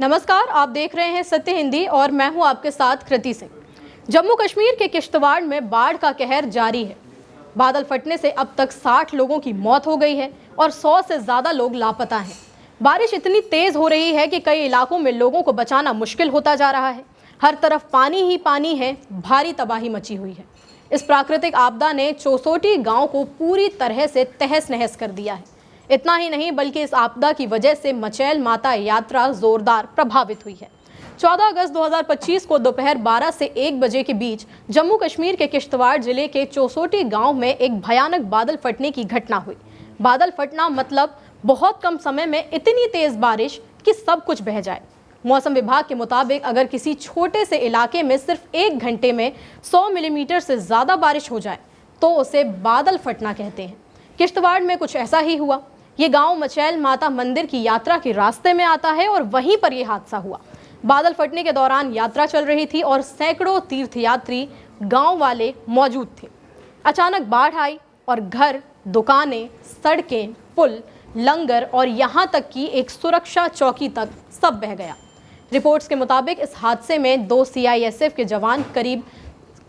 नमस्कार, आप देख रहे हैं सत्य हिंदी और मैं हूं आपके साथ कृति सिंह। जम्मू कश्मीर के किश्तवाड़ में बाढ़ का कहर जारी है। बादल फटने से अब तक 60 लोगों की मौत हो गई है और 100 से ज्यादा लोग लापता हैं। बारिश इतनी तेज हो रही है कि कई इलाकों में लोगों को बचाना मुश्किल होता जा रहा है। हर तरफ पानी ही पानी है, भारी तबाही मची हुई है। इस प्राकृतिक आपदा ने चौसोटी गांव को पूरी तरह से तहस नहस कर दिया है। इतना ही नहीं बल्कि इस आपदा की वजह से मचैल माता यात्रा जोरदार प्रभावित हुई है। 14 अगस्त 2025 को दोपहर 12 से 1 बजे के बीच जम्मू कश्मीर के किश्तवाड़ जिले के चौसोटी गांव में एक भयानक बादल फटने की घटना हुई। बादल फटना मतलब बहुत कम समय में इतनी तेज बारिश कि सब कुछ बह जाए। मौसम विभाग के मुताबिक अगर किसी छोटे से इलाके में सिर्फ 1 घंटे में 100 मिलीमीटर से ज़्यादा बारिश हो जाए तो उसे बादल फटना कहते हैं। किश्तवाड़ में कुछ ऐसा ही हुआ। ये गांव मचैल माता मंदिर की यात्रा के रास्ते में आता है और वहीं पर यह हादसा हुआ। बादल फटने के दौरान यात्रा चल रही थी और सैकड़ों तीर्थयात्री गांव वाले मौजूद थे। अचानक बाढ़ आई और घर, दुकानें, सड़कें, पुल, लंगर और यहां तक कि एक सुरक्षा चौकी तक सब बह गया। रिपोर्ट्स के मुताबिक इस हादसे में 2 CISF के जवान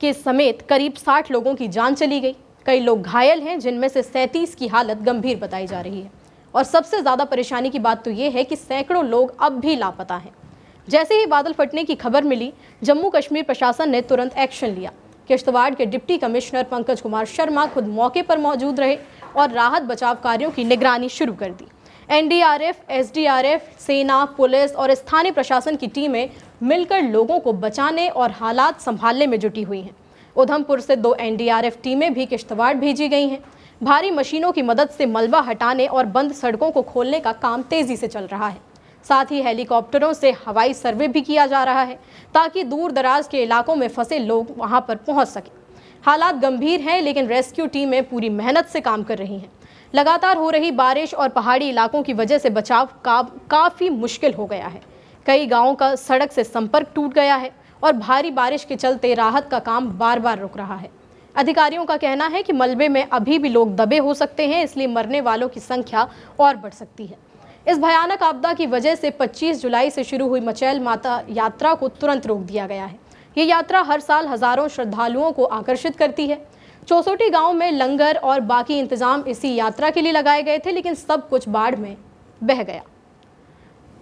समेत करीब 60 लोगों की जान चली गई। कई लोग घायल हैं, जिनमें से 37 की हालत गंभीर बताई जा रही है। और सबसे ज़्यादा परेशानी की बात तो ये है कि सैकड़ों लोग अब भी लापता हैं। जैसे ही बादल फटने की खबर मिली, जम्मू कश्मीर प्रशासन ने तुरंत एक्शन लिया। किश्तवाड़ के डिप्टी कमिश्नर पंकज कुमार शर्मा खुद मौके पर मौजूद रहे और राहत बचाव कार्यों की निगरानी शुरू कर दी। NDRF, SDRF, सेना, पुलिस और स्थानीय प्रशासन की टीमें मिलकर लोगों को बचाने और हालात संभालने में जुटी हुई हैं। उधमपुर से 2 NDRF टीमें भी किश्तवाड़ भेजी गई हैं। भारी मशीनों की मदद से मलबा हटाने और बंद सड़कों को खोलने का काम तेजी से चल रहा है। साथ ही हेलीकॉप्टरों से हवाई सर्वे भी किया जा रहा है ताकि दूर दराज के इलाकों में फंसे लोग वहां पर पहुंच सकें। हालात गंभीर हैं, लेकिन रेस्क्यू टीमें पूरी मेहनत से काम कर रही हैं। लगातार हो रही बारिश और पहाड़ी इलाकों की वजह से बचाव काफ़ी मुश्किल हो गया है। कई गाँवों का सड़क से संपर्क टूट गया है और भारी बारिश के चलते राहत का काम बार बार रुक रहा है। अधिकारियों का कहना है कि मलबे में अभी भी लोग दबे हो सकते हैं, इसलिए मरने वालों की संख्या और बढ़ सकती है। इस भयानक आपदा की वजह से 25 जुलाई से शुरू हुई मचैल माता यात्रा को तुरंत रोक दिया गया है। ये यात्रा हर साल हजारों श्रद्धालुओं को आकर्षित करती है। चौसोटी गांव में लंगर और बाकी इंतजाम इसी यात्रा के लिए लगाए गए थे, लेकिन सब कुछ बाढ़ में बह गया।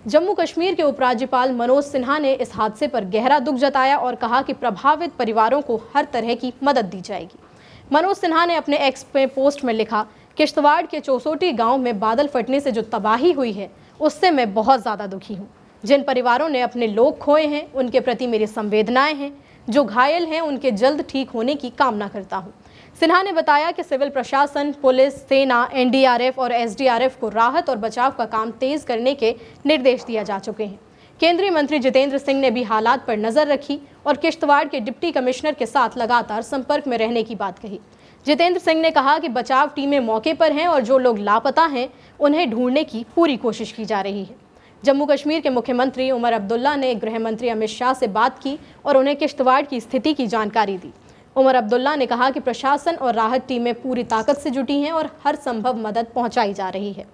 जम्मू कश्मीर के उपराज्यपाल मनोज सिन्हा ने इस हादसे पर गहरा दुख जताया और कहा कि प्रभावित परिवारों को हर तरह की मदद दी जाएगी। मनोज सिन्हा ने अपने एक्स पे पोस्ट में लिखा, किश्तवाड़ के चौसोटी गांव में बादल फटने से जो तबाही हुई है उससे मैं बहुत ज़्यादा दुखी हूँ। जिन परिवारों ने अपने लोग खोए हैं उनके प्रति मेरी संवेदनाएं हैं। जो घायल हैं उनके जल्द ठीक होने की कामना करता हूँ। सिन्हा ने बताया कि सिविल प्रशासन, पुलिस, सेना, NDRF और SDRF को राहत और बचाव का काम तेज करने के निर्देश दिए जा चुके हैं। केंद्रीय मंत्री जितेंद्र सिंह ने भी हालात पर नजर रखी और किश्तवाड़ के डिप्टी कमिश्नर के साथ लगातार संपर्क में रहने की बात कही। जितेंद्र सिंह ने कहा कि बचाव टीमें मौके पर हैं और जो लोग लापता हैं उन्हें ढूंढने की पूरी कोशिश की जा रही है। जम्मू कश्मीर के मुख्यमंत्री उमर अब्दुल्ला ने गृह मंत्री अमित शाह से बात की और उन्हें किश्तवाड़ की स्थिति की जानकारी दी। उमर अब्दुल्ला ने कहा कि प्रशासन और राहत टीमें पूरी ताकत से जुटी हैं और हर संभव मदद पहुंचाई जा रही है।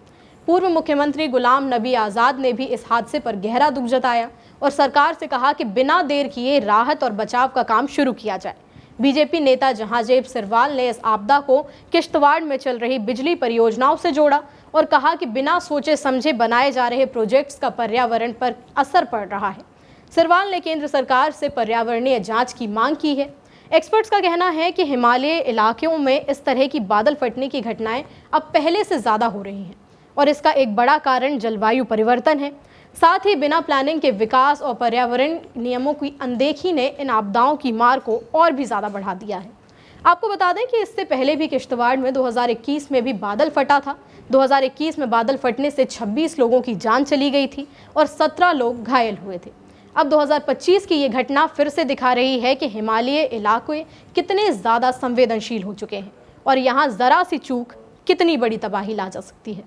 पूर्व मुख्यमंत्री गुलाम नबी आज़ाद ने भी इस हादसे पर गहरा दुख जताया और सरकार से कहा कि बिना देर किए राहत और बचाव का काम शुरू किया जाए। बीजेपी नेता जहांजेब सिरवाल ने इस आपदा को किश्तवाड़ में चल रही बिजली परियोजनाओं से जोड़ा और कहा कि बिना सोचे समझे बनाए जा रहे प्रोजेक्ट्स का पर्यावरण पर असर पड़ रहा है। सिरवाल ने केंद्र सरकार से पर्यावरणीय जांच की मांग की है। एक्सपर्ट्स का कहना है कि हिमालयी इलाकों में इस तरह की बादल फटने की घटनाएं अब पहले से ज़्यादा हो रही हैं और इसका एक बड़ा कारण जलवायु परिवर्तन है। साथ ही बिना प्लानिंग के विकास और पर्यावरण नियमों की अनदेखी ने इन आपदाओं की मार को और भी ज़्यादा बढ़ा दिया है। आपको बता दें कि इससे पहले भी किश्तवाड़ में 2021 में भी बादल फटा था। 2021 में बादल फटने से 26 लोगों की जान चली गई थी और 17 लोग घायल हुए थे। अब 2025 की ये घटना फिर से दिखा रही है कि हिमालयी इलाके कितने ज़्यादा संवेदनशील हो चुके हैं और यहाँ ज़रा सी चूक कितनी बड़ी तबाही ला जा सकती है।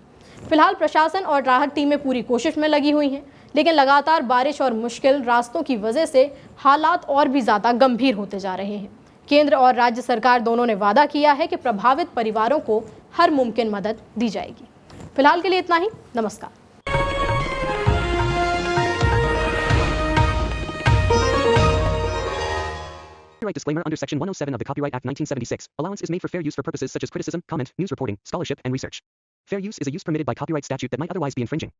फिलहाल प्रशासन और राहत टीमें पूरी कोशिश में लगी हुई हैं, लेकिन लगातार बारिश और मुश्किल रास्तों की वजह से हालात और भी ज़्यादा गंभीर होते जा रहे हैं। केंद्र और राज्य सरकार दोनों ने वादा किया है कि प्रभावित परिवारों को हर मुमकिन मदद दी जाएगी। फिलहाल के लिए इतना ही। नमस्कार। Copyright disclaimer under Section 107 of the Copyright Act 1976. Allowance is made for fair use for purposes such as criticism, comment, news reporting, scholarship, and research. Fair use is a use permitted by copyright statute that might otherwise be infringing.